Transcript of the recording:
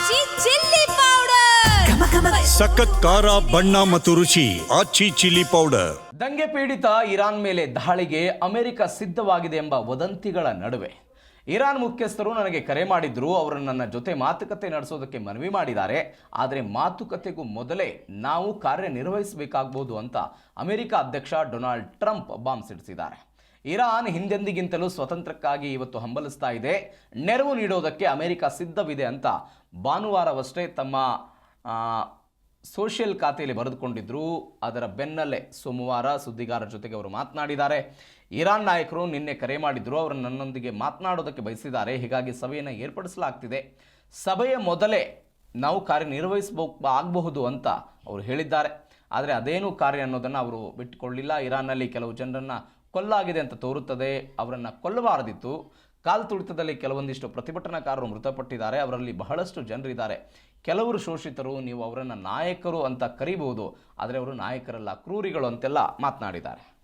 ಆಚಿ chilli powder ಸಖತ್ ಖಾರ ಬಣ್ಣ ಮತ್ತು ರುಚಿ ಆಚಿ ಚಿಲ್ಲಿ ಪೌಡರ್. ದಂಗೆ ಪೀಡಿತ ಇರಾನ್ ಮೇಲೆ ದಾಳಿಗೆ ಅಮೆರಿಕ ಸಿದ್ಧವಾಗಿದೆ ಎಂಬ ವದಂತಿಗಳ ನಡುವೆ ಇರಾನ್ ಮುಖ್ಯಸ್ಥರು ನನಗೆ ಕರೆ ಮಾಡಿದ್ರು. ಅವರು ನನ್ನ ಜೊತೆ ಮಾತುಕತೆ ನಡೆಸೋದಕ್ಕೆ ಮನವಿ ಮಾಡಿದ್ದಾರೆ. ಆದರೆ ಮಾತುಕತೆಗೂ ಮೊದಲೇ ನಾವು ಕಾರ್ಯನಿರ್ವಹಿಸಬೇಕಾಗಬಹುದು ಅಂತ ಅಮೆರಿಕ ಅಧ್ಯಕ್ಷ ಡೊನಾಲ್ಡ್ ಟ್ರಂಪ್ ಬಾಂಬ್ ಸಿಡಿಸಿದ್ದಾರೆ. ಇರಾನ್ ಹಿಂದೆಂದಿಗಿಂತಲೂ ಸ್ವತಂತ್ರಕ್ಕಾಗಿ ಇವತ್ತು ಹಂಬಲಿಸ್ತಾ ಇದೆ. ನೆರವು ನೀಡೋದಕ್ಕೆ ಅಮೆರಿಕ ಸಿದ್ಧವಿದೆ ಅಂತ ಭಾನುವಾರವಷ್ಟೇ ತಮ್ಮ ಸೋಷಿಯಲ್ ಖಾತೆಯಲ್ಲಿ ಬರೆದುಕೊಂಡಿದ್ರು. ಅದರ ಬೆನ್ನಲ್ಲೇ ಸೋಮವಾರ ಸುದ್ದಿಗಾರರ ಜೊತೆಗೆ ಅವರು ಮಾತನಾಡಿದ್ದಾರೆ. ಇರಾನ್ ನಾಯಕರು ನಿನ್ನೆ ಕರೆ ಮಾಡಿದ್ರು. ಅವರು ನನ್ನೊಂದಿಗೆ ಮಾತನಾಡೋದಕ್ಕೆ ಬಯಸಿದ್ದಾರೆ. ಹೀಗಾಗಿ ಸಭೆಯನ್ನು ಏರ್ಪಡಿಸಲಾಗ್ತಿದೆ. ಸಭೆಯ ಮೊದಲೇ ನಾವು ಆಗಬಹುದು ಅಂತ ಅವರು ಹೇಳಿದ್ದಾರೆ. ಆದರೆ ಅದೇನು ಕಾರ್ಯ ಅನ್ನೋದನ್ನು ಅವರು ಬಿಟ್ಟುಕೊಳ್ಳಿಲ್ಲ. ಇರಾನ್ನಲ್ಲಿ ಕೆಲವು ಜನರನ್ನು ಕೊಲ್ಲಾಗಿದೆ ಅಂತ ತೋರುತ್ತದೆ. ಅವರನ್ನು ಕೊಲ್ಲಬಾರದಿತ್ತು. ಕಾಲ್ ತುಳಿತದಲ್ಲಿ ಕೆಲವೊಂದಿಷ್ಟು ಪ್ರತಿಭಟನಾಕಾರರು ಮೃತಪಟ್ಟಿದ್ದಾರೆ. ಅವರಲ್ಲಿ ಬಹಳಷ್ಟು ಜನರಿದ್ದಾರೆ. ಕೆಲವರು ಶೋಷಿತರು, ನೀವು ಅವರನ್ನು ನಾಯಕರು ಅಂತ ಕರೀಬಹುದು. ಆದರೆ ಅವರು ನಾಯಕರಲ್ಲ, ಕ್ರೂರಿಗಳು ಅಂತೆಲ್ಲ ಮಾತನಾಡಿದ್ದಾರೆ.